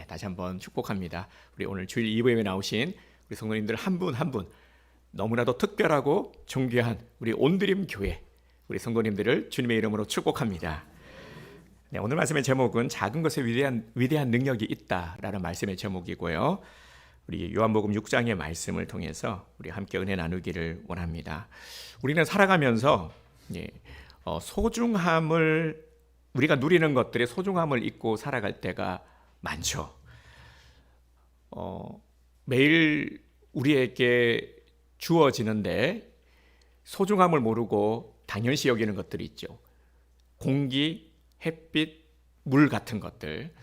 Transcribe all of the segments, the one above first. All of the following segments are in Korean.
다시 한번 축복합니다. 우리 오늘 주일 2부에 나오신 우리 성도님들 한 분 한 분 너무나도 특별하고 존귀한 우리 온드림 교회 우리 성도님들을 주님의 이름으로 축복합니다. 네, 오늘 말씀의 제목은 작은 것에 위대한 능력이 있다라는 말씀의 제목이고요. 우리 요한복음 6장의 말씀을 통해서 우리 함께 은혜 나누기를 원합니다. 우리는 살아가면서 소중함을 우리가 누리는 것들의 소중함을 잊고 살아갈 때가 많죠. 매일 우리에게 주어지는데 소중함을 모르고 당연시 여기는 것들이 있죠. 공기, 햇빛, 물 같은 것들.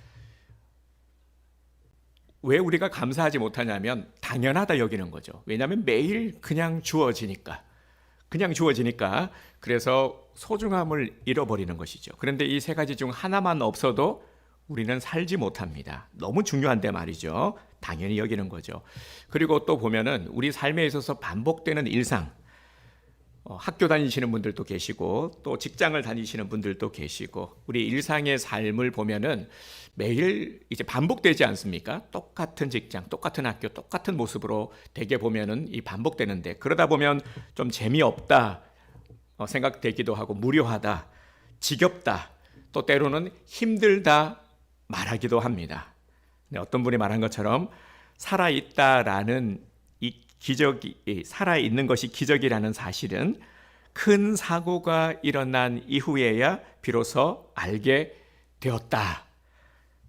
왜 우리가 감사하지 못하냐면 당연하다 여기는 거죠. 왜냐하면 매일 그냥 주어지니까. 그래서 소중함을 잃어버리는 것이죠. 그런데 이 세 가지 중 하나만 없어도 우리는 살지 못합니다. 너무 중요한데 말이죠. 당연히 여기는 거죠. 그리고 또 보면은 우리 삶에 있어서 반복되는 일상, 학교 다니시는 분들도 계시고 또 직장을 다니시는 분들도 계시고 우리 일상의 삶을 보면은 매일 이제 반복되지 않습니까? 똑같은 직장, 똑같은 학교, 똑같은 모습으로 되게 보면은 이 반복되는데 그러다 보면 좀 재미없다 생각되기도 하고 무료하다, 지겹다, 또 때로는 힘들다 말하기도 합니다. 네, 어떤 분이 말한 것처럼 살아있다라는 이 기적이 살아있는 것이 기적이라는 사실은 큰 사고가 일어난 이후에야 비로소 알게 되었다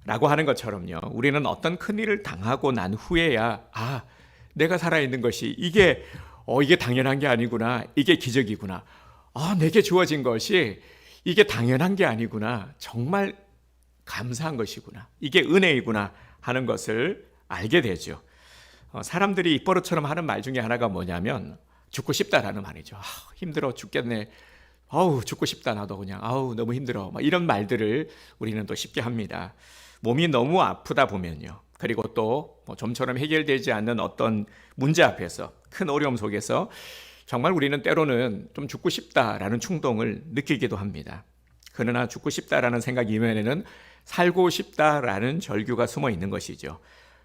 라고 하는 것처럼요. 우리는 어떤 큰일을 당하고 난 후에야 내가 살아있는 것이 이게 당연한 게 아니구나. 이게 기적이구나. 내게 주어진 것이 이게 당연한 게 아니구나. 정말 감사한 것이구나. 이게 은혜이구나 하는 것을 알게 되죠. 사람들이 입버릇처럼 하는 말 중에 하나가 뭐냐면 죽고 싶다라는 말이죠. 힘들어 죽겠네. 죽고 싶다 나도 그냥. 너무 힘들어. 이런 말들을 우리는 또 쉽게 합니다. 몸이 너무 아프다 보면요. 그리고 또 좀처럼 해결되지 않는 어떤 문제 앞에서 큰 어려움 속에서 정말 우리는 때로는 좀 죽고 싶다라는 충동을 느끼기도 합니다. 그러나 죽고 싶다라는 생각 이면에는 살고 싶다라는 절규가 숨어 있는 것이죠.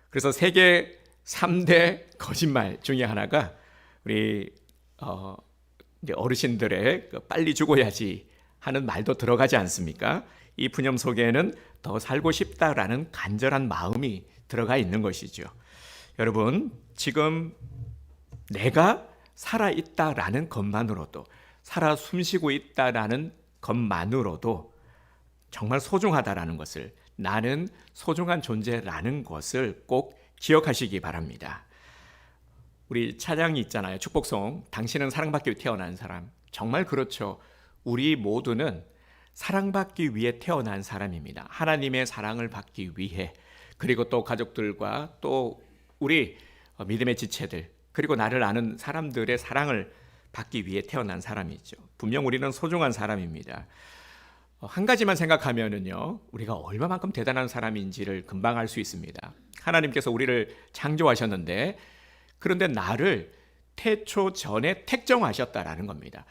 그래서 세계 3대 거짓말 중에 하나가 우리 어르신들의 빨리 죽어야지 하는 말도 들어가지 않습니까? 이 푸념 속에는 더 살고 싶다라는 간절한 마음이 들어가 있는 것이죠. 여러분, 지금 내가 살아있다라는 것만으로도, 살아 숨쉬고 있다라는 것만으로도 정말 소중하다라는 것을, 나는 소중한 존재라는 것을 꼭 기억하시기 바랍니다. 우리 찬양이 있잖아요. 축복송. 당신은 사랑받기 위해 태어난 사람. 정말 그렇죠. 우리 모두는 사랑받기 위해 태어난 사람입니다. 하나님의 사랑을 받기 위해. 그리고 또 가족들과 또 우리 믿음의 지체들, 그리고 나를 아는 사람들의 사랑을 받기 위해 태어난 사람이죠. 분명 우리는 소중한 사람입니다. 한 가지만 생각하면은요, 우리가 얼마만큼 대단한 사람인지를 금방 알 수 있습니다. 하나님께서 우리를 창조하셨는데, 그런데 나를 태초 전에 택정하셨다라는 겁니다.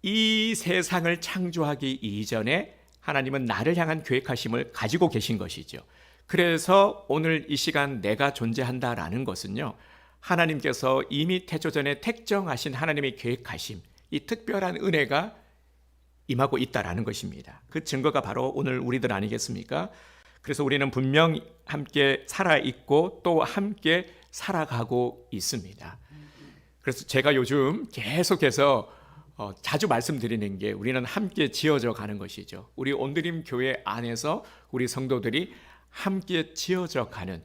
이 세상을 창조하기 이전에 하나님은 나를 향한 계획하심을 가지고 계신 것이죠. 그래서 오늘 이 시간 내가 존재한다라는 것은요, 하나님께서 이미 태초 전에 택정하신 하나님의 계획하심, 이 특별한 은혜가 임하고 있다라는 것입니다. 그 증거가 바로 오늘 우리들 아니겠습니까? 그래서 우리는 분명 함께 살아있고 또 함께 살아가고 있습니다. 그래서 제가 요즘 계속해서 자주 말씀드리는 게 우리는 함께 지어져 가는 것이죠. 우리 온드림 교회 안에서 우리 성도들이 함께 지어져 가는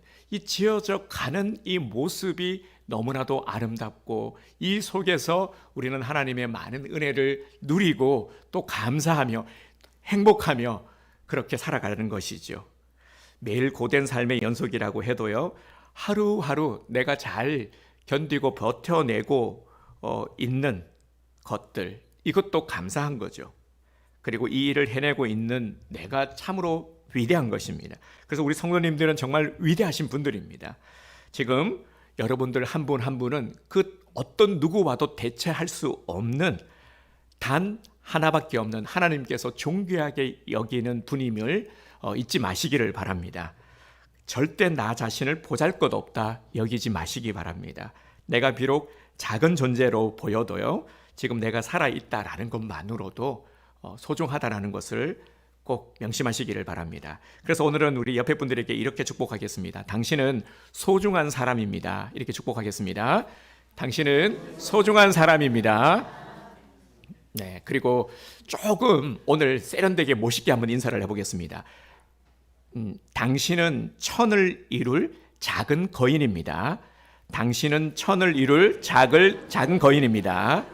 이 모습이 너무나도 아름답고 이 속에서 우리는 하나님의 많은 은혜를 누리고 또 감사하며 행복하며 그렇게 살아가는 것이죠. 매일 고된 삶의 연속이라고 해도요, 하루하루 내가 잘 견디고 버텨내고 있는 것들, 이것도 감사한 거죠. 그리고 이 일을 해내고 있는 내가 참으로 위대한 것입니다. 그래서 우리 성도님들은 정말 위대하신 분들입니다. 지금 여러분들 한 분 한 분은 그 어떤 누구와도 대체할 수 없는 단 하나밖에 없는 하나님께서 존귀하게 여기는 분임을 잊지 마시기를 바랍니다. 절대 나 자신을 보잘것없다 여기지 마시기 바랍니다. 내가 비록 작은 존재로 보여도요, 지금 내가 살아있다라는 것만으로도 소중하다라는 것을 꼭 명심하시기를 바랍니다. 그래서 오늘은 우리 옆에 분들에게 이렇게 축복하겠습니다. 당신은 소중한 사람입니다. 이렇게 축복하겠습니다. 당신은 소중한 사람입니다. 네, 그리고 조금 오늘 세련되게 멋있게 한번 인사를 해보겠습니다. 당신은 천을 이룰 작은 거인입니다. 당신은 천을 이룰 작은 거인입니다.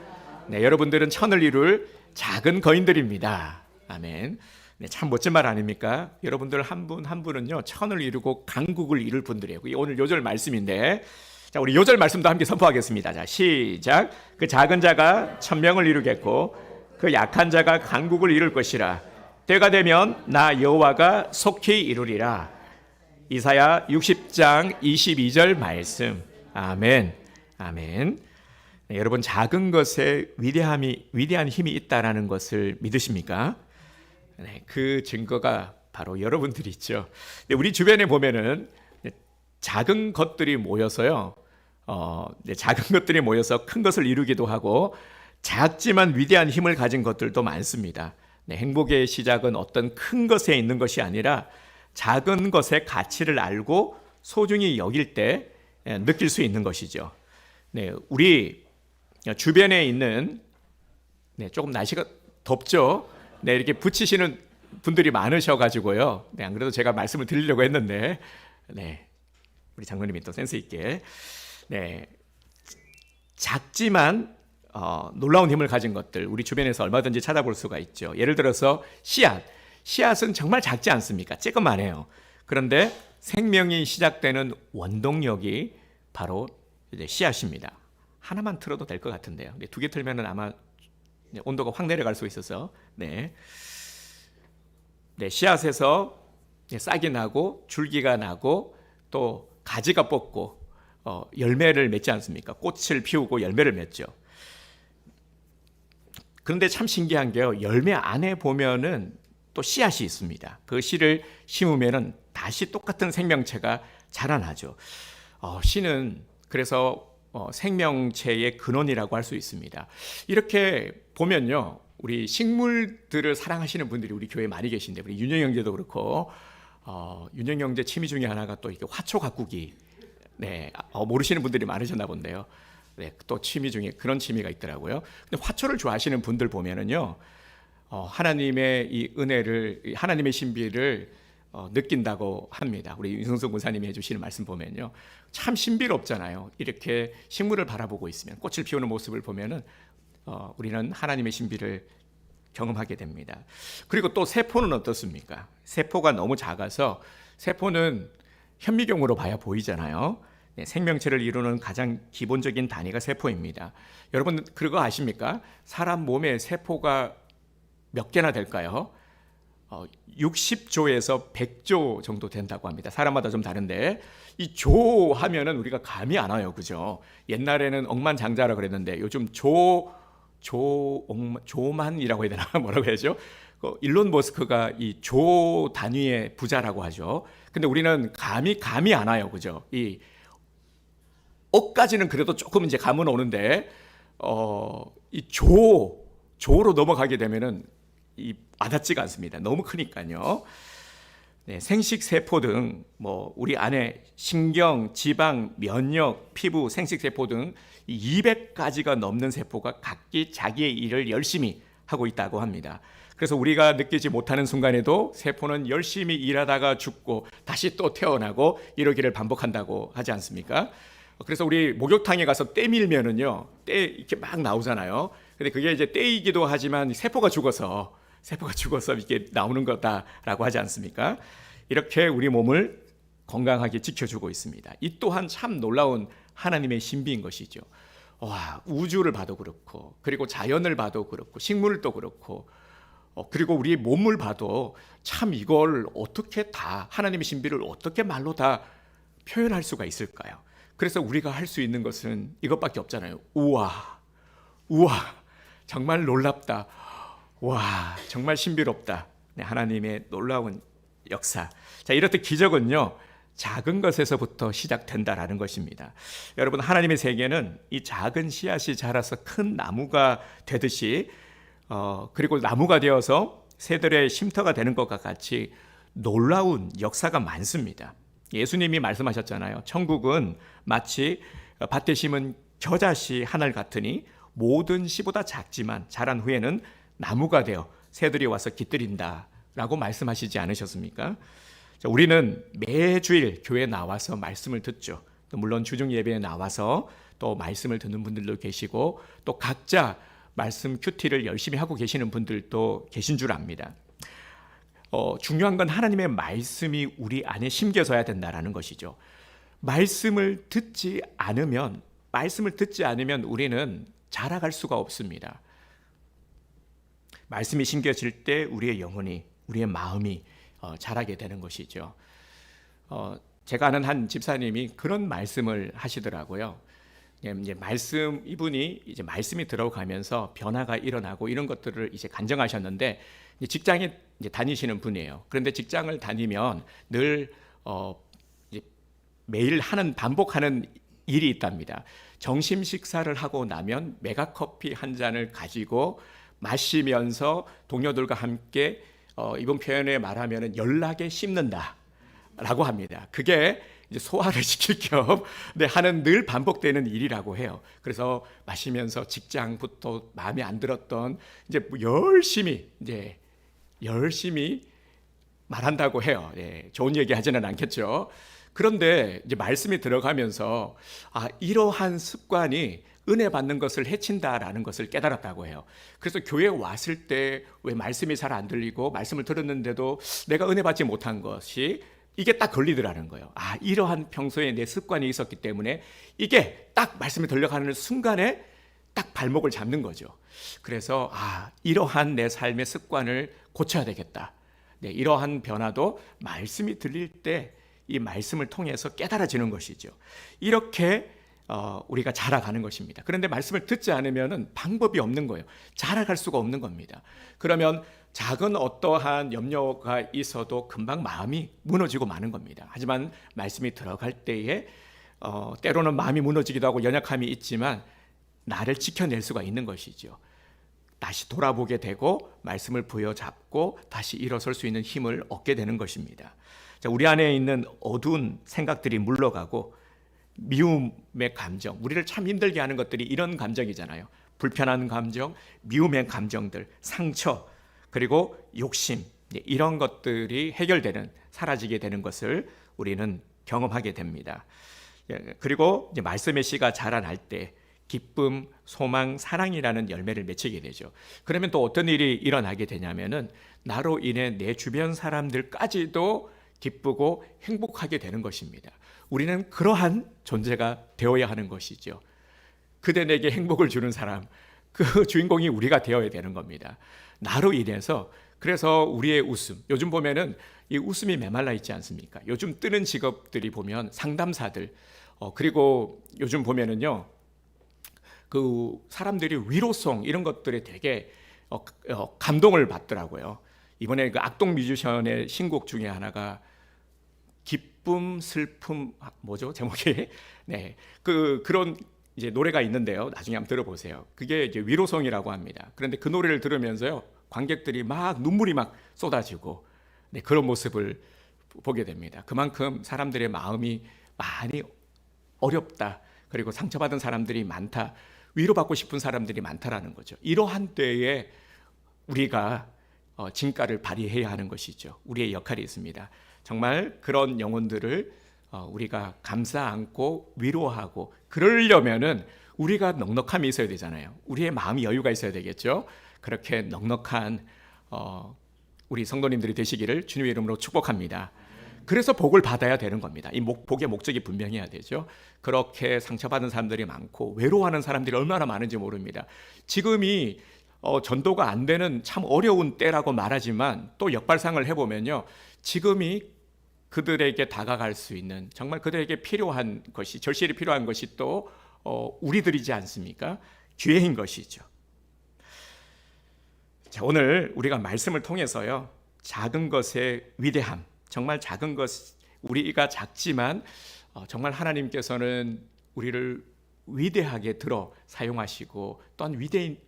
네, 여러분들은 천을 이룰 작은 거인들입니다. 아멘. 네, 참 멋진 말 아닙니까? 여러분들 한 분 한 분은요, 천을 이루고 강국을 이룰 분들이에요. 오늘 요절 말씀인데, 자, 우리 요절 말씀도 함께 선포하겠습니다. 자, 시작. 그 작은 자가 천명을 이루겠고 그 약한 자가 강국을 이룰 것이라. 때가 되면 나 여호와가 속히 이루리라. 이사야 60장 22절 말씀. 아멘. 아멘. 네, 여러분, 작은 것에 위대한 힘이 있다라는 것을 믿으십니까? 네, 그 증거가 바로 여러분들이죠. 우리 주변에 보면은 작은 것들이 모여서요, 작은 것들이 모여서 큰 것을 이루기도 하고 작지만 위대한 힘을 가진 것들도 많습니다. 네, 행복의 시작은 어떤 큰 것에 있는 것이 아니라 작은 것의 가치를 알고 소중히 여길 때 느낄 수 있는 것이죠. 네, 우리 주변에 있는, 네, 조금 날씨가 덥죠. 네, 이렇게 붙이시는 분들이 많으셔가지고요. 네, 안 그래도 제가 말씀을 드리려고 했는데, 네, 우리 장로님이 또 센스 있게, 네, 작지만 놀라운 힘을 가진 것들, 우리 주변에서 얼마든지 찾아볼 수가 있죠. 예를 들어서 씨앗은 정말 작지 않습니까? 쬐끔만해요. 그런데 생명이 시작되는 원동력이 바로 이제 씨앗입니다. 하나만 틀어도 될 것 같은데요. 네, 두 개 틀면은 아마 온도가 확 내려갈 수 있어서, 네, 씨앗에서 싹이 나고 줄기가 나고 또 가지가 뻗고 열매를 맺지 않습니까? 꽃을 피우고 열매를 맺죠. 그런데 참 신기한 게요, 열매 안에 보면은 또 씨앗이 있습니다. 그 씨를 심으면은 다시 똑같은 생명체가 자라나죠. 씨는 그래서 생명체의 근원이라고 할 수 있습니다. 이렇게 보면요, 우리 식물들을 사랑하시는 분들이 우리 교회에 많이 계신데, 우리 윤영 형제도 그렇고, 윤영 형제 취미 중에 하나가 또 이렇게 화초 가꾸기. 네, 모르시는 분들이 많으셨나 본데요. 네, 또 취미 중에 그런 취미가 있더라고요. 근데 화초를 좋아하시는 분들 보면은요, 하나님의 이 은혜를, 하나님의 신비를 느낀다고 합니다. 우리 윤성수 목사님이 해주시는 말씀 보면요, 참 신비롭잖아요. 이렇게 식물을 바라보고 있으면, 꽃을 피우는 모습을 보면은 우리는 하나님의 신비를 경험하게 됩니다. 그리고 또 세포는 어떻습니까? 세포가 너무 작아서, 세포는 현미경으로 봐야 보이잖아요. 네, 생명체를 이루는 가장 기본적인 단위가 세포입니다. 여러분 그거 아십니까? 사람 몸에 세포가 몇 개나 될까요? 60조에서 100조 정도 된다고 합니다. 사람마다 좀 다른데, 이 조 하면은 우리가 감이 안 와요, 그죠? 옛날에는 억만장자라 그랬는데 요즘 조만이라고 해야 되나, 뭐라고 해야죠? 일론 머스크가 이 조 단위의 부자라고 하죠. 근데 우리는 감이 안 와요, 그죠? 이 억까지는 그래도 조금 이제 감은 오는데, 이 조로 넘어가게 되면은 이 와닿지가 않습니다. 너무 크니까요. 네, 생식세포 등 우리 안에 신경, 지방, 면역, 피부, 생식세포 등 200가지가 넘는 세포가 각기 자기의 일을 열심히 하고 있다고 합니다. 그래서 우리가 느끼지 못하는 순간에도 세포는 열심히 일하다가 죽고 다시 또 태어나고 이러기를 반복한다고 하지 않습니까? 그래서 우리 목욕탕에 가서 때 밀면은요, 때 이렇게 막 나오잖아요. 근데 그게 이제 때이기도 하지만 세포가 죽어서 이렇게 나오는 거다라고 하지 않습니까? 이렇게 우리 몸을 건강하게 지켜주고 있습니다. 이 또한 참 놀라운 하나님의 신비인 것이죠. 와, 우주를 봐도 그렇고, 그리고 자연을 봐도 그렇고, 식물도 그렇고, 그리고 우리 몸을 봐도 참 이걸 어떻게 다, 하나님의 신비를 어떻게 말로 다 표현할 수가 있을까요? 그래서 우리가 할 수 있는 것은 이것밖에 없잖아요. 우와, 정말 놀랍다. 와, 정말 신비롭다. 네, 하나님의 놀라운 역사. 자, 이렇듯 기적은요, 작은 것에서부터 시작된다라는 것입니다. 여러분, 하나님의 세계는 이 작은 씨앗이 자라서 큰 나무가 되듯이 그리고 나무가 되어서 새들의 쉼터가 되는 것과 같이 놀라운 역사가 많습니다. 예수님이 말씀하셨잖아요. 천국은 마치 밭에 심은 겨자씨 하늘 같으니 모든 씨보다 작지만 자란 후에는 나무가 되어 새들이 와서 깃들인다 라고 말씀하시지 않으셨습니까? 우리는 매주일 교회에 나와서 말씀을 듣죠. 물론 주중 예배에 나와서 또 말씀을 듣는 분들도 계시고 또 각자 말씀 큐티를 열심히 하고 계시는 분들도 계신 줄 압니다. 중요한 건 하나님의 말씀이 우리 안에 심겨져야 된다는 것이죠. 말씀을 듣지 않으면 우리는 자라갈 수가 없습니다. 말씀이 심겨질 때 우리의 영혼이, 우리의 마음이 자라게 되는 것이죠. 제가 아는 한 집사님이 그런 말씀을 하시더라고요. 이분이 이제 말씀이 들어가면서 변화가 일어나고 이런 것들을 이제 간증하셨는데, 직장에 이제 다니시는 분이에요. 그런데 직장을 다니면 늘 이제 매일 반복하는 일이 있답니다. 점심 식사를 하고 나면 메가커피 한 잔을 가지고 마시면서 동료들과 함께 이번 표현에 말하면 연락에 씹는다라고 합니다. 그게 이제 소화를 시킬 겸 하는 늘 반복되는 일이라고 해요. 그래서 마시면서 직장부터 마음에 안 들었던 이제 열심히 말한다고 해요. 좋은 얘기 하지는 않겠죠. 그런데 이제 말씀이 들어가면서 이러한 습관이 은혜 받는 것을 해친다라는 것을 깨달았다고 해요. 그래서 교회에 왔을 때 왜 말씀이 잘 안 들리고 말씀을 들었는데도 내가 은혜 받지 못한 것이 이게 딱 걸리더라는 거예요. 이러한 평소에 내 습관이 있었기 때문에 이게 딱 말씀이 들려가는 순간에 딱 발목을 잡는 거죠. 그래서 이러한 내 삶의 습관을 고쳐야 되겠다. 이러한 변화도 말씀이 들릴 때 이 말씀을 통해서 깨달아지는 것이죠. 이렇게 우리가 자라가는 것입니다. 그런데 말씀을 듣지 않으면 방법이 없는 거예요. 자라갈 수가 없는 겁니다. 그러면 작은 어떠한 염려가 있어도 금방 마음이 무너지고 마는 겁니다. 하지만 말씀이 들어갈 때에 때로는 마음이 무너지기도 하고 연약함이 있지만 나를 지켜낼 수가 있는 것이죠. 다시 돌아보게 되고 말씀을 부여잡고 다시 일어설 수 있는 힘을 얻게 되는 것입니다. 우리 안에 있는 어두운 생각들이 물러가고 미움의 감정, 우리를 참 힘들게 하는 것들이 이런 감정이잖아요. 불편한 감정, 미움의 감정들, 상처, 그리고 욕심, 이런 것들이 해결되는, 사라지게 되는 것을 우리는 경험하게 됩니다. 그리고 이제 말씀의 씨가 자라날 때 기쁨, 소망, 사랑이라는 열매를 맺히게 되죠. 그러면 또 어떤 일이 일어나게 되냐면은 나로 인해 내 주변 사람들까지도 기쁘고 행복하게 되는 것입니다. 우리는 그러한 존재가 되어야 하는 것이죠. 그대 내게 행복을 주는 사람, 그 주인공이 우리가 되어야 되는 겁니다. 나로 인해서. 그래서 우리의 웃음, 요즘 보면은 이 웃음이 메말라 있지 않습니까? 요즘 뜨는 직업들이 보면 상담사들, 그리고 요즘 보면은요, 그 사람들이 위로송 이런 것들에 되게 감동을 받더라고요. 이번에 그 악동 뮤지션의 신곡 중에 하나가 기쁨, 슬픔, 뭐죠? 제목이? 그런 이제 노래가 있는데요. 나중에 한번 들어보세요. 그게 이제 위로송이라고 합니다. 그런데 그 노래를 들으면서요, 관객들이 막 눈물이 막 쏟아지고 그런 모습을 보게 됩니다. 그만큼 사람들의 마음이 많이 어렵다. 그리고 상처받은 사람들이 많다. 위로받고 싶은 사람들이 많다라는 거죠. 이러한 때에 우리가 진가를 발휘해야 하는 것이죠. 우리의 역할이 있습니다. 정말 그런 영혼들을 우리가 감싸 안고 위로하고, 그러려면은 우리가 넉넉함이 있어야 되잖아요. 우리의 마음이 여유가 있어야 되겠죠. 그렇게 넉넉한 우리 성도님들이 되시기를 주님의 이름으로 축복합니다. 그래서 복을 받아야 되는 겁니다. 이 복의 목적이 분명해야 되죠. 그렇게 상처받은 사람들이 많고 외로워하는 사람들이 얼마나 많은지 모릅니다. 지금이 전도가 안 되는 참 어려운 때라고 말하지만 또 역발상을 해보면요, 지금이 그들에게 다가갈 수 있는, 정말 그들에게 필요한 것이, 절실히 필요한 것이 또 우리들이지 않습니까? 기회인 것이죠. 자, 오늘 우리가 말씀을 통해서요, 작은 것의 위대함, 정말 작은 것, 우리가 작지만 정말 하나님께서는 우리를 위대하게 들어 사용하시고 또한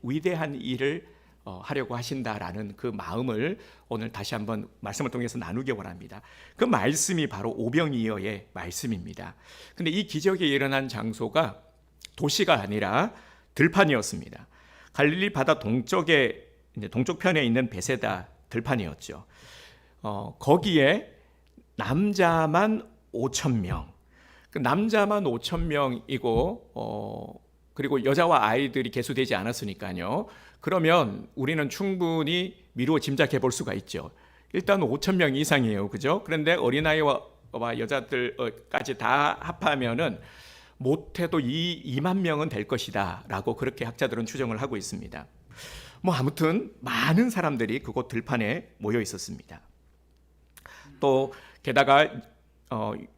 위대한 일을 하려고 하신다라는 그 마음을 오늘 다시 한번 말씀을 통해서 나누기 원합니다. 그 말씀이 바로 오병이어의 말씀입니다. 근데 이 기적이 일어난 장소가 도시가 아니라 들판이었습니다. 갈릴리 바다 동쪽편에 있는 베세다 들판이었죠. 거기에 남자만 5,000명, 남자만 5,000명이고 그리고 여자와 아이들이 계수되지 않았으니까요. 그러면 우리는 충분히 미루어 짐작해 볼 수가 있죠. 일단 5,000명 이상이에요, 그죠? 그런데 어린아이와 여자들까지 다 합하면은 못해도 2만 명은 될 것이다라고 그렇게 학자들은 추정을 하고 있습니다. 아무튼 많은 사람들이 그곳 들판에 모여 있었습니다. 또 게다가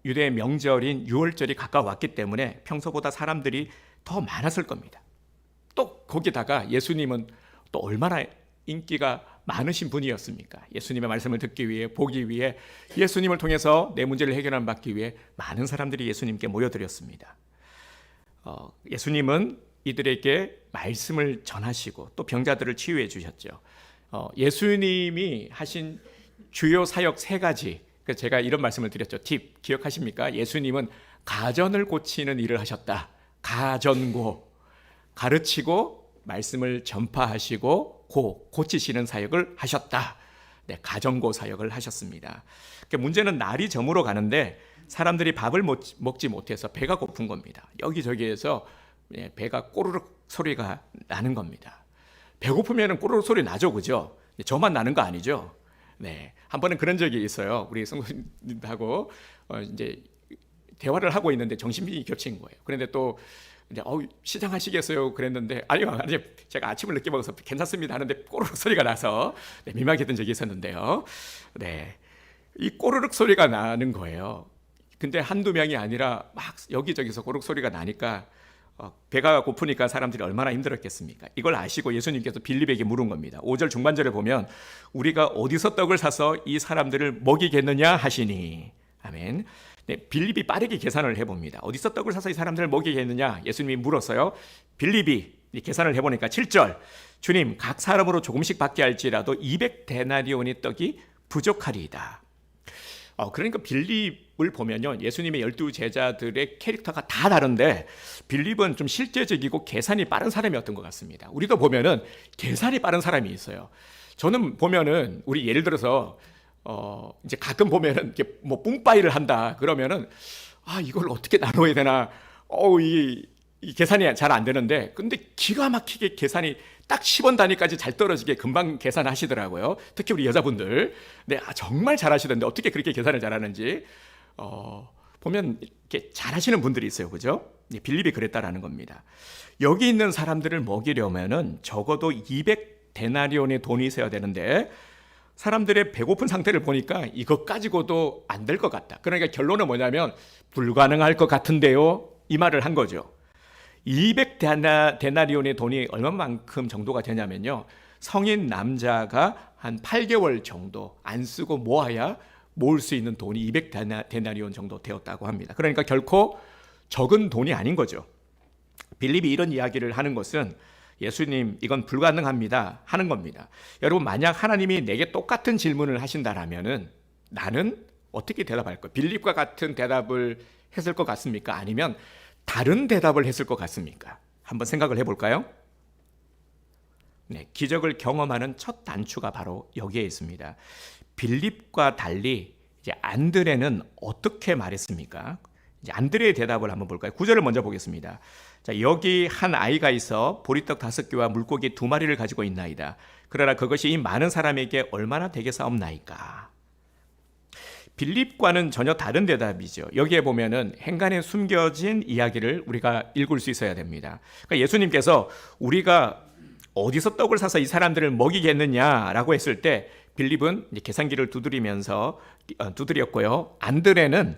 유대 명절인 유월절이 가까웠기 때문에 평소보다 사람들이 더 많았을 겁니다. 또 거기다가 예수님은 또 얼마나 인기가 많으신 분이었습니까? 예수님의 말씀을 듣기 위해, 보기 위해, 예수님을 통해서 내 문제를 해결받기 위해 많은 사람들이 예수님께 모여들었습니다. 예수님은 이들에게 말씀을 전하시고 또 병자들을 치유해 주셨죠. 예수님이 하신 주요 사역 3가지, 제가 이런 말씀을 드렸죠. 팁 기억하십니까? 예수님은 가전을 고치는 일을 하셨다. 가전고, 가르치고 말씀을 전파하시고 고치시는 사역을 하셨다. 네, 가전고 사역을 하셨습니다. 문제는 날이 저물어 가는데 사람들이 밥을 먹지 못해서 배가 고픈 겁니다. 여기저기에서 배가 꼬르륵 소리가 나는 겁니다. 배고프면 꼬르륵 소리 나죠, 그죠? 저만 나는 거 아니죠? 네, 한 번은 그런 적이 있어요. 우리 성도님하고 이제 대화를 하고 있는데 정신이 겹친 거예요. 그런데 또 이제 시장 하시겠어요? 그랬는데 아니요, 제가 아침을 늦게 먹어서 괜찮습니다 하는데 꼬르륵 소리가 나서 민망했던 적이 있었는데요. 네, 이 꼬르륵 소리가 나는 거예요. 근데 한두 명이 아니라 막 여기저기서 꼬르륵 소리가 나니까 배가 고프니까 사람들이 얼마나 힘들었겠습니까? 이걸 아시고 예수님께서 빌립에게 물은 겁니다. 5절 중반절에 보면 우리가 어디서 떡을 사서 이 사람들을 먹이겠느냐 하시니, 아멘. 네, 빌립이 빠르게 계산을 해봅니다. 어디서 떡을 사서 이 사람들을 먹이겠느냐 예수님이 물었어요. 빌립이 계산을 해보니까 7절, 주님 각 사람으로 조금씩 받게 할지라도 200데나리온의 떡이 부족하리이다. 그러니까 빌립을 보면요, 예수님의 12제자들의 캐릭터가 다 다른데 빌립은 좀 실제적이고 계산이 빠른 사람이었던 것 같습니다. 우리도 보면은 계산이 빠른 사람이 있어요. 저는 보면은 우리 예를 들어서 이제 가끔 보면은 이렇게 뿡빠이를 한다 그러면은 이걸 어떻게 나눠야 되나, 이 계산이 잘 안 되는데, 근데 기가 막히게 계산이 딱 10원 단위까지 잘 떨어지게 금방 계산하시더라고요. 특히 우리 여자분들. 네, 정말 잘하시던데 어떻게 그렇게 계산을 잘하는지 보면 이렇게 잘하시는 분들이 있어요, 그죠? 네, 빌립이 그랬다라는 겁니다. 여기 있는 사람들을 먹이려면은 적어도 200데나리온의 돈이 있어야 되는데 사람들의 배고픈 상태를 보니까 이것 가지고도 안 될 것 같다. 그러니까 결론은 뭐냐면 불가능할 것 같은데요, 이 말을 한 거죠. 200데나리온의 돈이 얼마만큼 정도가 되냐면요, 성인 남자가 한 8개월 정도 안 쓰고 모아야 모을 수 있는 돈이 200데나리온 정도 되었다고 합니다. 그러니까 결코 적은 돈이 아닌 거죠. 빌립이 이런 이야기를 하는 것은 예수님 이건 불가능합니다 하는 겁니다. 여러분, 만약 하나님이 내게 똑같은 질문을 하신다라면은 나는 어떻게 대답할 거예요? 빌립과 같은 대답을 했을 것 같습니까? 아니면 다른 대답을 했을 것 같습니까? 한번 생각을 해볼까요? 네, 기적을 경험하는 첫 단추가 바로 여기에 있습니다. 빌립과 달리 이제 안드레는 어떻게 말했습니까? 이제 안드레의 대답을 한번 볼까요? 9절을 먼저 보겠습니다. 자, 여기 한 아이가 있어 보리떡 5개와 물고기 2마리를 가지고 있나이다. 그러나 그것이 이 많은 사람에게 얼마나 되겠사옵나이까? 빌립과는 전혀 다른 대답이죠. 여기에 보면은 행간에 숨겨진 이야기를 우리가 읽을 수 있어야 됩니다. 그러니까 예수님께서 우리가 어디서 떡을 사서 이 사람들을 먹이겠느냐라고 했을 때 빌립은 이제 계산기를 두드렸고요. 안드레는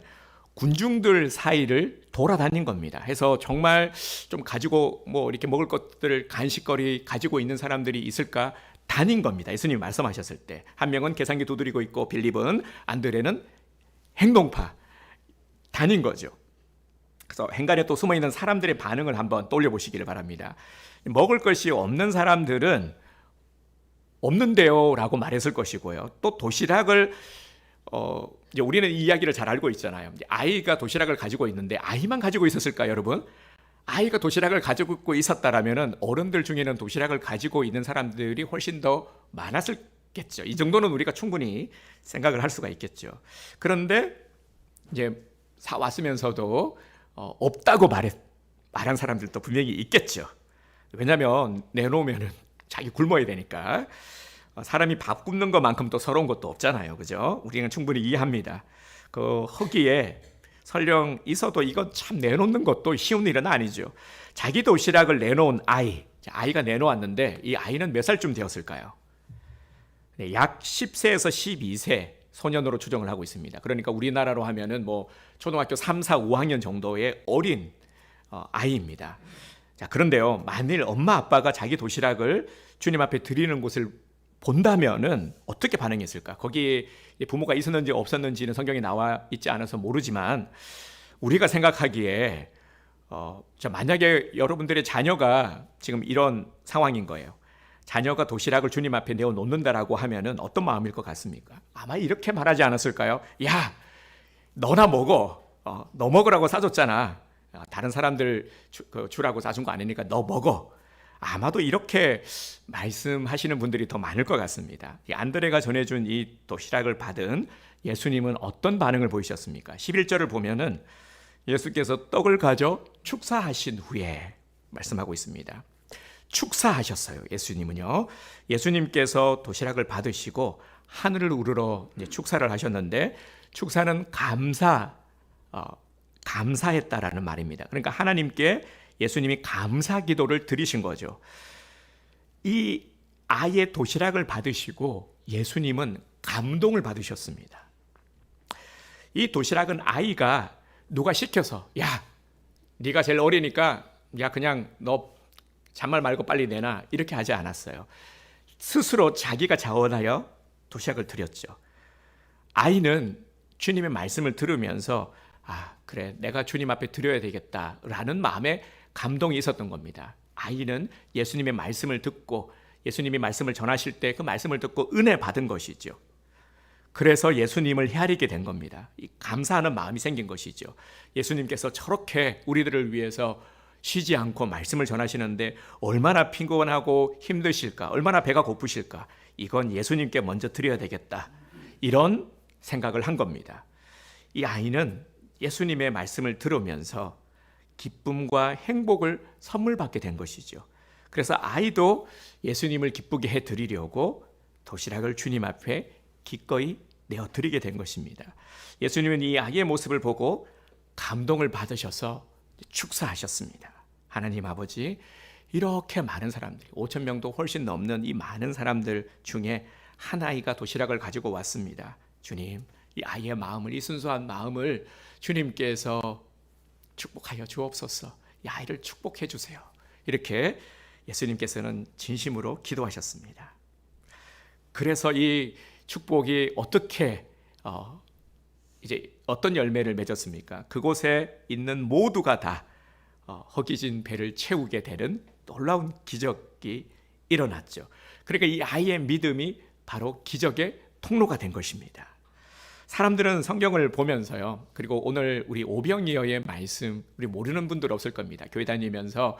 군중들 사이를 돌아다닌 겁니다. 해서 정말 좀 가지고 이렇게 먹을 것들을 간식거리 가지고 있는 사람들이 있을까 다닌 겁니다. 예수님이 말씀하셨을 때 한 명은 계산기 두드리고 있고 빌립은, 안드레는 행동파, 아닌 거죠. 그래서 행간에 또 숨어있는 사람들의 반응을 한번 떠올려보시기를 바랍니다. 먹을 것이 없는 사람들은 없는데요 라고 말했을 것이고요. 또 도시락을 이제 우리는 이 이야기를 잘 알고 있잖아요. 아이가 도시락을 가지고 있는데 아이만 가지고 있었을까요, 여러분? 아이가 도시락을 가지고 있었다라면 어른들 중에는 도시락을 가지고 있는 사람들이 훨씬 더 많았을겠죠. 이 정도는 우리가 충분히 생각을 할 수가 있겠죠. 그런데 이제 사 왔으면서도 없다고 말한 사람들도 분명히 있겠죠. 왜냐하면 내놓으면 자기 굶어야 되니까. 사람이 밥 굶는 것만큼 또 서러운 것도 없잖아요. 그죠? 우리는 충분히 이해합니다. 그 허기에 설령 있어도 이건 참 내놓는 것도 쉬운 일은 아니죠. 자기 도시락을 내놓은 아이가 내놓았는데 이 아이는 몇 살쯤 되었을까요? 네, 약 10세에서 12세 소년으로 추정을 하고 있습니다. 그러니까 우리나라로 하면은 뭐 초등학교 3, 4, 5학년 정도의 어린 아이입니다. 자, 그런데요, 만일 엄마 아빠가 자기 도시락을 주님 앞에 드리는 곳을 본다면은 어떻게 반응했을까? 거기에 부모가 있었는지 없었는지는 성경에 나와 있지 않아서 모르지만 우리가 생각하기에 만약에 여러분들의 자녀가 지금 이런 상황인 거예요. 자녀가 도시락을 주님 앞에 내어 놓는다라고 하면은 어떤 마음일 것 같습니까? 아마 이렇게 말하지 않았을까요? 야, 너나 먹어. 너 먹으라고 사줬잖아. 다른 사람들 주라고 사준 거 아니니까 너 먹어. 아마도 이렇게 말씀하시는 분들이 더 많을 것 같습니다. 이 안드레가 전해준 이 도시락을 받은 예수님은 어떤 반응을 보이셨습니까? 11절을 보면은 예수께서 떡을 가져 축사하신 후에 말씀하고 있습니다. 축사하셨어요. 예수님은요. 예수님께서 도시락을 받으시고 하늘을 우러러 축사를 하셨는데 축사는 감사했다라는 말입니다. 그러니까 하나님께 예수님이 감사 기도를 드리신 거죠. 이 아이의 도시락을 받으시고 예수님은 감동을 받으셨습니다. 이 도시락은 아이가 누가 시켜서 야, 네가 제일 어리니까 야 그냥 너 잔말 말고 빨리 내놔 이렇게 하지 않았어요. 스스로 자기가 자원하여 도시락을 드렸죠. 아이는 주님의 말씀을 들으면서 그래 내가 주님 앞에 드려야 되겠다라는 마음에 감동이 있었던 겁니다. 아이는 예수님의 말씀을 듣고 예수님이 말씀을 전하실 때 그 말씀을 듣고 은혜 받은 것이죠. 그래서 예수님을 헤아리게 된 겁니다. 감사하는 마음이 생긴 것이죠. 예수님께서 저렇게 우리들을 위해서 쉬지 않고 말씀을 전하시는데 얼마나 피곤하고 힘드실까, 얼마나 배가 고프실까, 이건 예수님께 먼저 드려야 되겠다, 이런 생각을 한 겁니다. 이 아이는 예수님의 말씀을 들으면서 기쁨과 행복을 선물 받게 된 것이죠. 그래서 아이도 예수님을 기쁘게 해드리려고 도시락을 주님 앞에 기꺼이 내어드리게 된 것입니다. 예수님은 이 아이의 모습을 보고 감동을 받으셔서 축사하셨습니다. 하나님 아버지, 이렇게 많은 사람들이 5천 명도 훨씬 넘는 이 많은 사람들 중에 한 아이가 도시락을 가지고 왔습니다. 주님, 이 아이의 마음을, 이 순수한 마음을 주님께서 축복하여 주옵소서. 이 아이를 축복해 주세요. 이렇게 예수님께서는 진심으로 기도하셨습니다. 그래서 이 축복이 어떻게 이제 어떤 열매를 맺었습니까? 그곳에 있는 모두가 다 허기진 배를 채우게 되는 놀라운 기적이 일어났죠. 그러니까 이 아이의 믿음이 바로 기적의 통로가 된 것입니다. 사람들은 성경을 보면서요, 그리고 오늘 우리 오병이어의 말씀, 우리 모르는 분들 없을 겁니다. 교회 다니면서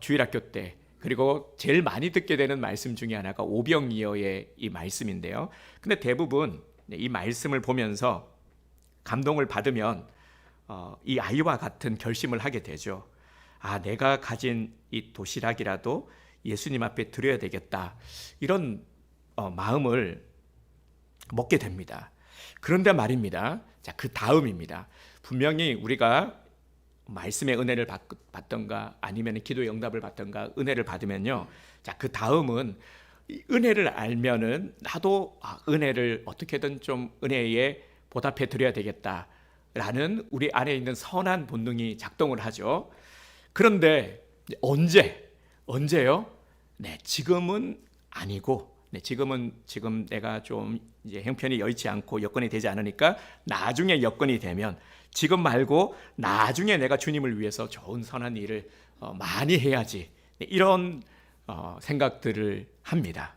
주일학교 때, 그리고 제일 많이 듣게 되는 말씀 중에 하나가 오병이어의 이 말씀인데요. 근데 대부분 이 말씀을 보면서 감동을 받으면 이 아이와 같은 결심을 하게 되죠. 내가 가진 이 도시락이라도 예수님 앞에 드려야 되겠다, 이런 마음을 먹게 됩니다. 그런데 말입니다. 자, 그 다음입니다. 분명히 우리가 말씀의 은혜를 받던가 아니면 기도의 응답을 받던가 은혜를 받으면요, 자, 그 다음은 은혜를 알면은 나도 은혜를 어떻게든 좀 은혜에 보답해 드려야 되겠다라는 우리 안에 있는 선한 본능이 작동을 하죠. 그런데 언제요? 네, 지금은 아니고, 지금 내가 좀 이제 형편이 여의치 않고 여건이 되지 않으니까 나중에 여건이 되면 지금 말고 나중에 내가 주님을 위해서 좋은 선한 일을 많이 해야지. 이런 생각들을 합니다.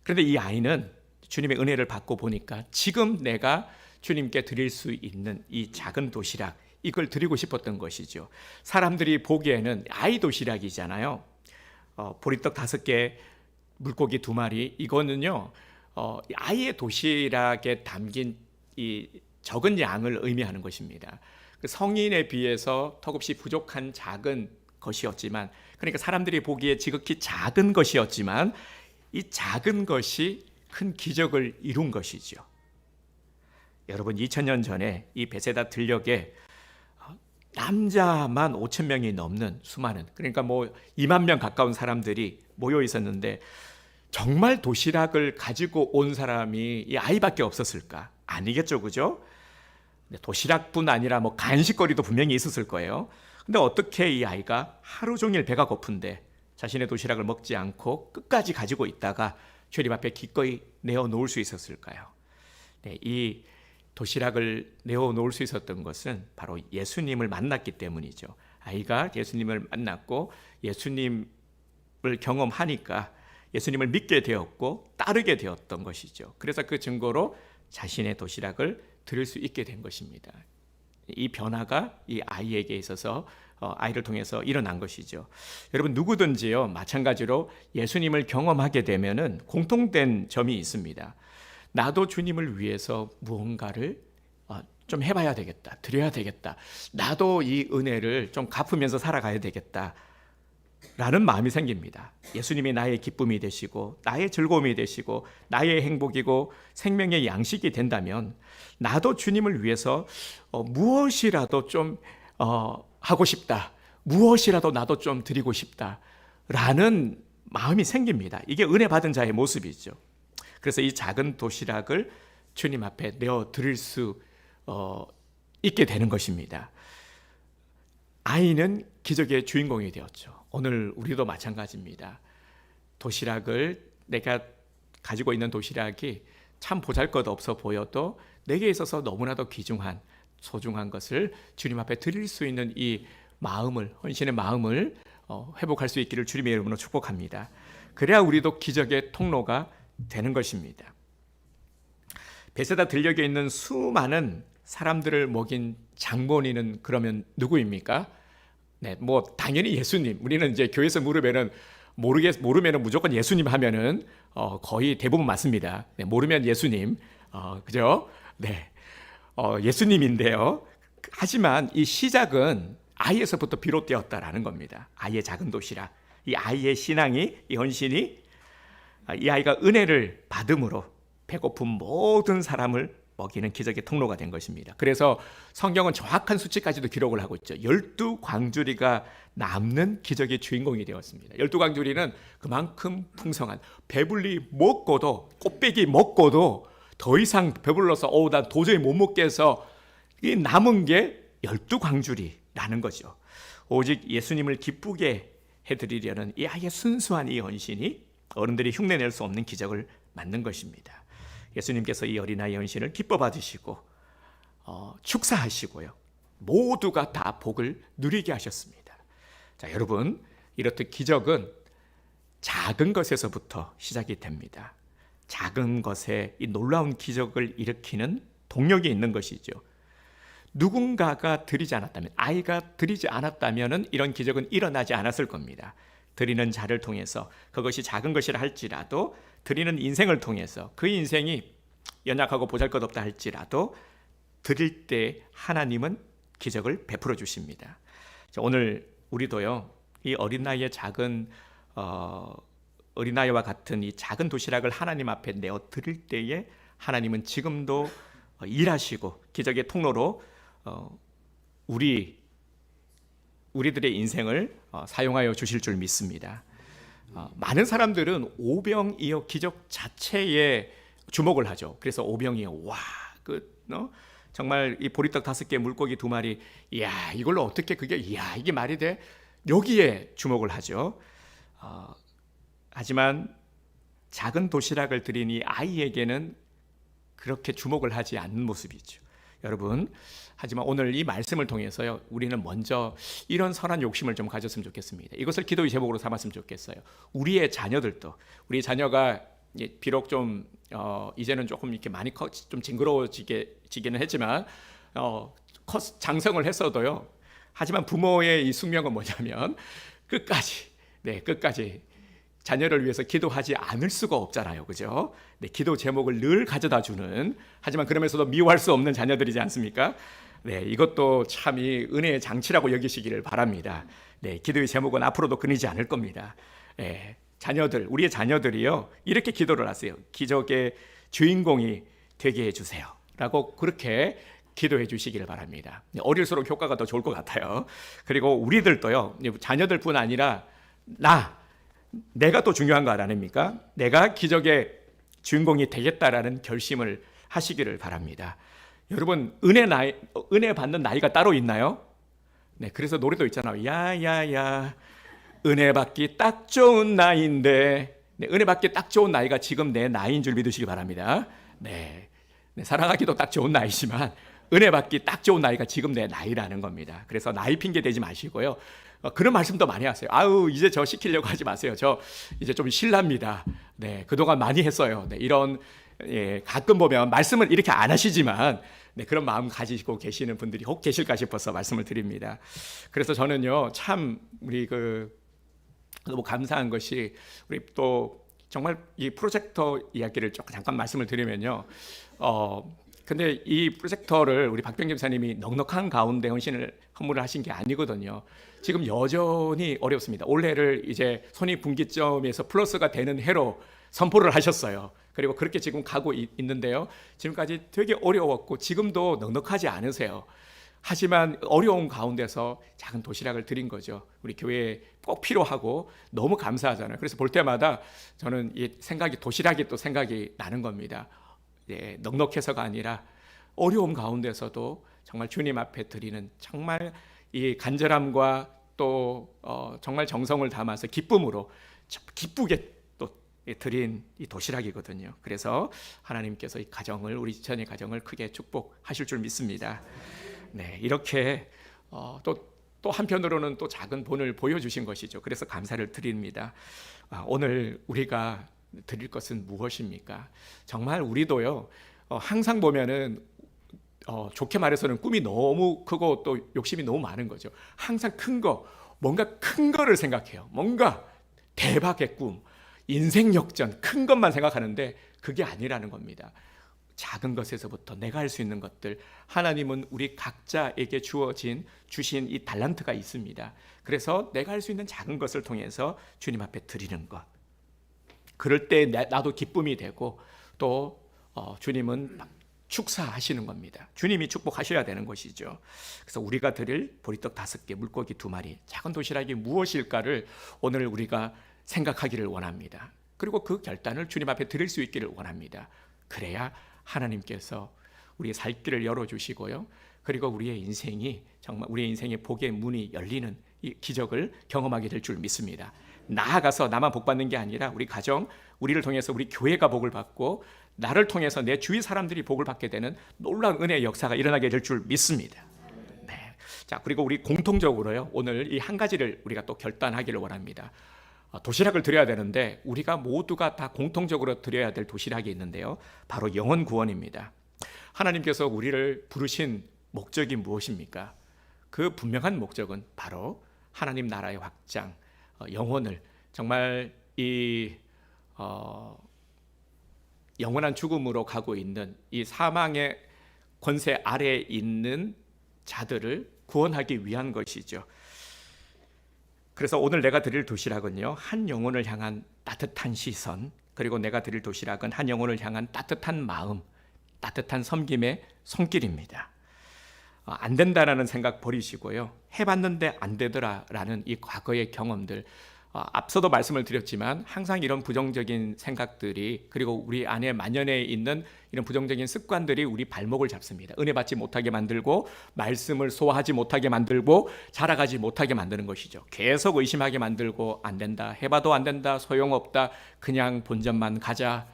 그런데 이 아이는 주님의 은혜를 받고 보니까 지금 내가 주님께 드릴 수 있는 이 작은 도시락, 이걸 드리고 싶었던 것이죠. 사람들이 보기에는 아이 도시락이잖아요. 보리떡 5개, 물고기 2마리, 이거는요 아이의 도시락에 담긴 이 적은 양을 의미하는 것입니다. 성인에 비해서 턱없이 부족한 작은 것이었지만, 그러니까 사람들이 보기에 지극히 작은 것이었지만 이 작은 것이 큰 기적을 이룬 것이죠. 여러분, 2000년 전에 이 베세다 들녘에 남자만 5,000명이 넘는 수많은, 그러니까 2만 명 가까운 사람들이 모여 있었는데 정말 도시락을 가지고 온 사람이 이 아이밖에 없었을까? 아니겠죠, 그죠? 도시락뿐 아니라 간식거리도 분명히 있었을 거예요. 근데 어떻게 이 아이가 하루 종일 배가 고픈데 자신의 도시락을 먹지 않고 끝까지 가지고 있다가 주님 앞에 기꺼이 내어놓을 수 있었을까요? 이 도시락을 내어놓을 수 있었던 것은 바로 예수님을 만났기 때문이죠. 아이가 예수님을 만났고 예수님을 경험하니까 예수님을 믿게 되었고 따르게 되었던 것이죠. 그래서 그 증거로 자신의 도시락을 드릴 수 있게 된 것입니다. 이 변화가 이 아이에게 있어서 아이를 통해서 일어난 것이죠. 여러분, 누구든지요 마찬가지로 예수님을 경험하게 되면은 공통된 점이 있습니다. 나도 주님을 위해서 무언가를 좀 해봐야 되겠다, 드려야 되겠다, 나도 이 은혜를 좀 갚으면서 살아가야 되겠다 라는 마음이 생깁니다. 예수님이 나의 기쁨이 되시고 나의 즐거움이 되시고 나의 행복이고 생명의 양식이 된다면 나도 주님을 위해서 무엇이라도 좀 하고 싶다, 무엇이라도 나도 좀 드리고 싶다 라는 마음이 생깁니다. 이게 은혜 받은 자의 모습이죠. 그래서 이 작은 도시락을 주님 앞에 내어 드릴 수 있게 되는 것입니다. 아이는 기적의 주인공이 되었죠. 오늘 우리도 마찬가지입니다. 도시락을, 내가 가지고 있는 도시락이 참 보잘것없어 보여도 내게 있어서 너무나도 귀중한, 소중한 것을 주님 앞에 드릴 수 있는 이 마음을, 헌신의 마음을 회복할 수 있기를 주님의 이름으로 축복합니다. 그래야 우리도 기적의 통로가 되는 것입니다. 베세다 들녘에 있는 수많은 사람들을 먹인 장본인은 그러면 누구입니까? 당연히 예수님. 우리는 이제 교회에서 모르면은 무조건 예수님 하면은 거의 대부분 맞습니다. 모르면 예수님, 그죠? 예수님인데요. 하지만 이 시작은 아이에서부터 비롯되었다라는 겁니다. 아이의 작은 도시락, 이 아이의 신앙이, 이 헌신이, 이 아이가 은혜를 받음으로 배고픈 모든 사람을 먹이는 기적의 통로가 된 것입니다. 그래서 성경은 정확한 수치까지도 기록을 하고 있죠. 12광주리가 남는 기적의 주인공이 되었습니다. 12광주리는 그만큼 풍성한, 배불리 먹고도, 꽃배기 먹고도 더 이상 배불러서 난 도저히 못 먹겠어, 이 남은 게 12광주리라는 거죠. 오직 예수님을 기쁘게 해드리려는 이 아이의 순수한 이 헌신이 어른들이 흉내낼 수 없는 기적을 만든 것입니다. 예수님께서 이 어린아이의 헌신을 기뻐 받으시고 축사하시고요, 모두가 다 복을 누리게 하셨습니다. 자, 여러분, 이렇듯 기적은 작은 것에서부터 시작이 됩니다. 작은 것에 이 놀라운 기적을 일으키는 동력이 있는 것이죠. 누군가가 드리지 않았다면, 아이가 드리지 않았다면 이런 기적은 일어나지 않았을 겁니다. 드리는 자를 통해서, 그것이 작은 것이라 할지라도 드리는 인생을 통해서, 그 인생이 연약하고 보잘것없다 할지라도 드릴 때 하나님은 기적을 베풀어 주십니다. 자, 오늘 우리도요, 이 어린아이의 작은 어린아이와 같은 이 작은 도시락을 하나님 앞에 내어 드릴 때에 하나님은 지금도 일하시고 기적의 통로로 우리들의 인생을 사용하여 주실 줄 믿습니다. 많은 사람들은 오병이어 기적 자체에 주목을 하죠. 그래서 오병이어, 정말 이 보리떡 5개, 물고기 2마리, 이야, 이걸로 어떻게 이게 말이 돼? 여기에 주목을 하죠. 하지만 작은 도시락을 드린 이 아이에게는 그렇게 주목을 하지 않는 모습이죠. 여러분, 하지만 오늘 이 말씀을 통해서요, 우리는 먼저 이런 선한 욕심을 좀 가졌으면 좋겠습니다. 이것을 기도의 제목으로 삼았으면 좋겠어요. 우리의 자녀들도, 우리 자녀가 비록 좀 이제는 조금 이렇게 많이 좀 징그러워지기는 했지만 장성을 했어도요. 하지만 부모의 이 숙명은 뭐냐면 끝까지 자녀를 위해서 기도하지 않을 수가 없잖아요. 그죠? 네, 기도 제목을 늘 가져다 주는, 하지만 그러면서도 미워할 수 없는 자녀들이지 않습니까? 네, 이것도 참 이 은혜의 장치라고 여기시기를 바랍니다. 네, 기도의 제목은 앞으로도 끊이지 않을 겁니다. 네, 우리의 자녀들이요, 이렇게 기도를 하세요. 기적의 주인공이 되게 해주세요. 라고 그렇게 기도해 주시기를 바랍니다. 어릴수록 효과가 더 좋을 것 같아요. 그리고 우리들도요, 자녀들뿐 아니라 내가 또 중요한 거 아닙니까? 내가 기적의 주인공이 되겠다라는 결심을 하시기를 바랍니다. 여러분, 은혜 받는 나이가 따로 있나요? 네, 그래서 노래도 있잖아요. 야야야, 은혜 받기 딱 좋은 나이인데. 네, 은혜 받기 딱 좋은 나이가 지금 내 나이인 줄 믿으시기 바랍니다. 네, 사랑하기도 딱 좋은 나이지만 은혜 받기 딱 좋은 나이가 지금 내 나이라는 겁니다. 그래서 나이 핑계 대지 마시고요. 그런 말씀도 많이 하세요. 아유, 이제 저 시키려고 하지 마세요. 저 이제 좀 실례합니다. 네, 그동안 많이 했어요. 네, 이런 가끔 보면 말씀을 이렇게 안 하시지만 그런 마음 가지고 계시는 분들이 혹 계실까 싶어서 말씀을 드립니다. 그래서 저는요, 참 우리 너무 감사한 것이, 우리 또 정말 이 프로젝터 이야기를 잠깐 말씀을 드리면요. 근데 이 프로젝터를 우리 박병kim 사님이 넉넉한 가운데 헌물을 하신 게 아니거든요. 지금 여전히 어렵습니다. 올해를 이제 손익분기점에서 플러스가 되는 해로 선포를 하셨어요. 그리고 그렇게 지금 가고 있는데요. 지금까지 되게 어려웠고 지금도 넉넉하지 않으세요. 하지만 어려운 가운데서 작은 도시락을 드린 거죠. 우리 교회에 꼭 필요하고 너무 감사하잖아요. 그래서 볼 때마다 저는 이 도시락이 또 생각이 나는 겁니다. 넉넉해서가 아니라 어려움 가운데서도 정말 주님 앞에 드리는 정말 이 간절함과 또 정말 정성을 담아서 기쁘게 또 드린 이 도시락이거든요. 그래서 하나님께서 이 가정을, 우리 지천의 가정을 크게 축복하실 줄 믿습니다. 네, 이렇게 또 한편으로는 또 작은 본을 보여주신 것이죠. 그래서 감사를 드립니다. 오늘 우리가 드릴 것은 무엇입니까? 정말 우리도요, 항상 보면은 좋게 말해서는 꿈이 너무 크고 또 욕심이 너무 많은 거죠. 항상 뭔가 큰 거를 생각해요. 뭔가 대박의 꿈, 인생 역전, 큰 것만 생각하는데 그게 아니라는 겁니다. 작은 것에서부터 내가 할 수 있는 것들, 하나님은 우리 각자에게 주신 이 달란트가 있습니다. 그래서 내가 할 수 있는 작은 것을 통해서 주님 앞에 드리는 것, 그럴 때 나도 기쁨이 되고 또 주님은 축사하시는 겁니다. 주님이 축복하셔야 되는 것이죠. 그래서 우리가 드릴 보리떡 5개, 물고기 2마리, 작은 도시락이 무엇일까를 오늘 우리가 생각하기를 원합니다. 그리고 그 결단을 주님 앞에 드릴 수 있기를 원합니다. 그래야 하나님께서 우리의 살 길을 열어주시고요. 그리고 우리의 인생의 복의 문이 열리는 이 기적을 경험하게 될 줄 믿습니다. 나아가서 나만 복 받는 게 아니라 우리 가정, 우리를 통해서 우리 교회가 복을 받고 나를 통해서 내 주위 사람들이 복을 받게 되는 놀라운 은혜의 역사가 일어나게 될 줄 믿습니다. 네. 자, 그리고 우리 공통적으로요, 오늘 이 한 가지를 우리가 또 결단하기를 원합니다. 도시락을 드려야 되는데 우리가 모두가 다 공통적으로 드려야 될 도시락이 있는데요, 바로 영혼 구원입니다. 하나님께서 우리를 부르신 목적이 무엇입니까? 그 분명한 목적은 바로 하나님 나라의 확장, 영혼을 정말 이 영원한 죽음으로 가고 있는 이 사망의 권세 아래에 있는 자들을 구원하기 위한 것이죠. 그래서 오늘 내가 드릴 도시락은요, 한 영혼을 향한 따뜻한 시선, 그리고 내가 드릴 도시락은 한 영혼을 향한 따뜻한 마음, 따뜻한 섬김의 손길입니다. 안 된다라는 생각 버리시고요, 해봤는데 안 되더라라는 이 과거의 경험들, 앞서도 말씀을 드렸지만 항상 이런 부정적인 생각들이, 그리고 우리 안에 만연해 있는 이런 부정적인 습관들이 우리 발목을 잡습니다. 은혜 받지 못하게 만들고 말씀을 소화하지 못하게 만들고 자라가지 못하게 만드는 것이죠. 계속 의심하게 만들고, 안 된다, 해봐도 안 된다, 소용없다, 그냥 본전만 가자,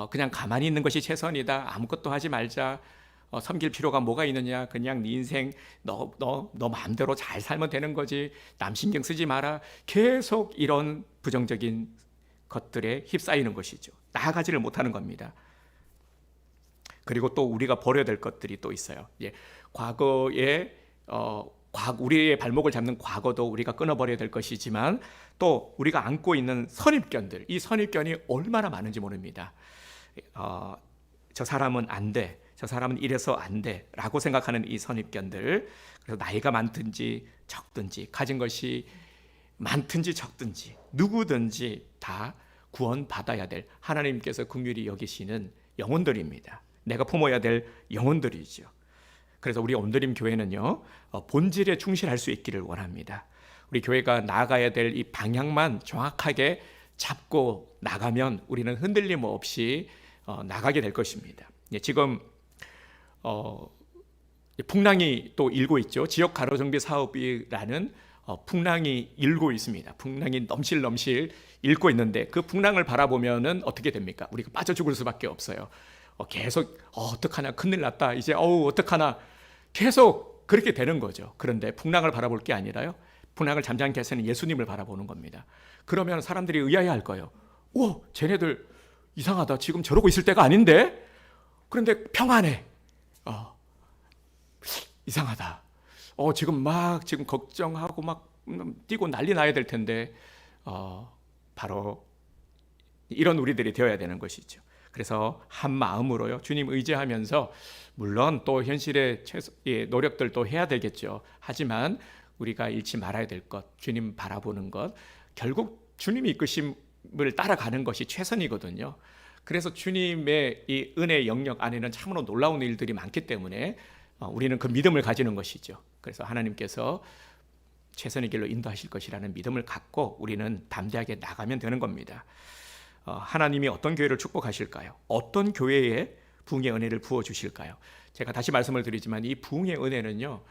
그냥 가만히 있는 것이 최선이다, 아무것도 하지 말자, 섬길 필요가 뭐가 있느냐? 그냥 네 인생 너 마음대로 잘 살면 되는 거지. 남 신경 쓰지 마라. 계속 이런 부정적인 것들에 휩싸이는 것이죠. 나아가지를 못하는 겁니다. 그리고 또 우리가 버려야 될 것들이 또 있어요. 과거에 우리의 발목을 잡는 과거도 우리가 끊어버려야 될 것이지만 또 우리가 안고 있는 선입견들, 이 선입견이 얼마나 많은지 모릅니다. 저 사람은 안 돼, 저 사람은 이래서 안 돼 라고 생각하는 이 선입견들, 그래서 나이가 많든지 적든지 가진 것이 많든지 적든지 누구든지 다 구원받아야 될 하나님께서 긍휼히 여기시는 영혼들입니다. 내가 품어야 될 영혼들이죠. 그래서 우리 온드림 교회는요, 본질에 충실할 수 있기를 원합니다. 우리 교회가 나아가야 될 이 방향만 정확하게 잡고 나가면 우리는 흔들림 없이 나가게 될 것입니다. 지금 풍랑이 또 일고 있죠. 지역 가로정비 사업이라는 풍랑이 일고 있습니다. 풍랑이 넘실 일고 있는데 그 풍랑을 바라보면은 어떻게 됩니까? 우리가 빠져 죽을 수밖에 없어요. 계속 어떡하나, 큰일 났다, 이제 어떡하나, 계속 그렇게 되는 거죠. 그런데 풍랑을 바라볼 게 아니라요, 풍랑을 잠잠케 하시는 예수님을 바라보는 겁니다. 그러면 사람들이 의아해할 거예요. 오, 쟤네들 이상하다, 지금 저러고 있을 때가 아닌데? 그런데 평안해. 이상하다. 지금 걱정하고 막 뛰고 난리 나야 될 텐데, 바로 이런 우리들이 되어야 되는 것이죠. 그래서 한 마음으로요, 주님 의지하면서, 물론 또 현실의 노력들도 해야 되겠죠. 하지만 우리가 잃지 말아야 될 것, 주님 바라보는 것, 결국 주님이 이끄심을 따라가는 것이 최선이거든요. 그래서 주님의 이 은혜 영역 안에는 참으로 놀라운 일들이 많기 때문에 우리는 그 믿음을 가지는 것이죠. 그래서 하나님께서 최선의 길로 인도하실 것이라는 믿음을 갖고 우리는 담대하게 나가면 되는 겁니다. 하나님이 어떤 교회를 축복하실까요? 어떤 교회에 부흥의 은혜를 부어주실까요? 제가 다시 말씀을 드리지만 이 부흥의 은혜는요,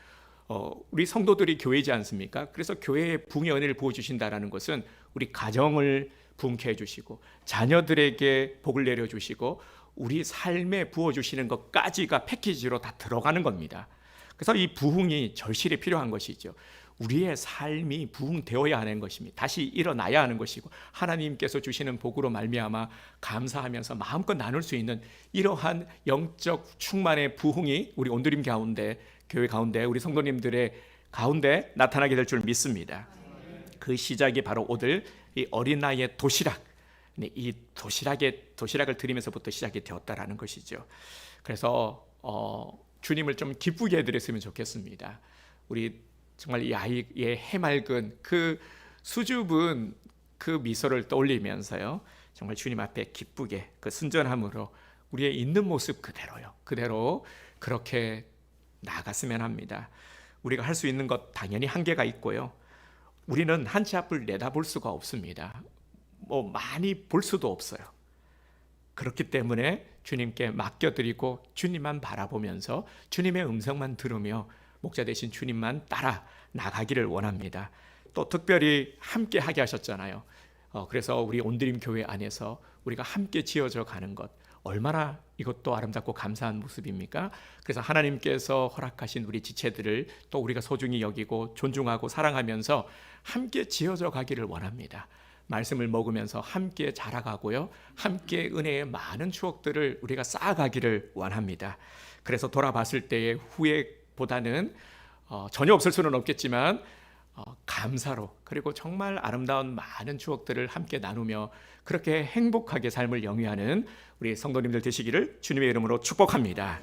우리 성도들이 교회이지 않습니까? 그래서 교회에 부흥의 은혜를 부어주신다는 것은 우리 가정을 부흥케 해주시고 자녀들에게 복을 내려주시고 우리 삶에 부어주시는 것까지가 패키지로 다 들어가는 겁니다. 그래서 이 부흥이 절실히 필요한 것이죠. 우리의 삶이 부흥되어야 하는 것입니다. 다시 일어나야 하는 것이고 하나님께서 주시는 복으로 말미암아 감사하면서 마음껏 나눌 수 있는 이러한 영적 충만의 부흥이 우리 온드림 가운데, 교회 가운데, 우리 성도님들의 가운데 나타나게 될 줄 믿습니다. 그 시작이 바로 오늘 이 어린 나이의 도시락, 이 도시락을 드리면서부터 시작이 되었다라는 것이죠. 그래서 주님을 좀 기쁘게 해드렸으면 좋겠습니다. 우리 정말 이 아이의 해맑은 그 수줍은 그 미소를 떠올리면서요, 정말 주님 앞에 기쁘게 그 순전함으로 우리의 있는 모습 그대로 그렇게 나아갔으면 합니다. 우리가 할 수 있는 것 당연히 한계가 있고요, 우리는 한 치 앞을 내다볼 수가 없습니다. 많이 볼 수도 없어요. 그렇기 때문에 주님께 맡겨드리고 주님만 바라보면서 주님의 음성만 들으며 목자 되신 주님만 따라 나가기를 원합니다. 또 특별히 함께 하게 하셨잖아요. 그래서 우리 온드림 교회 안에서 우리가 함께 지어져 가는 것, 얼마나 이것도 아름답고 감사한 모습입니까? 그래서 하나님께서 허락하신 우리 지체들을 또 우리가 소중히 여기고 존중하고 사랑하면서 함께 지어져 가기를 원합니다. 말씀을 먹으면서 함께 자라가고요, 함께 은혜의 많은 추억들을 우리가 쌓아가기를 원합니다. 그래서 돌아봤을 때의 후회보다는 전혀 없을 수는 없겠지만 감사로, 그리고 정말 아름다운 많은 추억들을 함께 나누며 그렇게 행복하게 삶을 영위하는 우리 성도님들 되시기를 주님의 이름으로 축복합니다.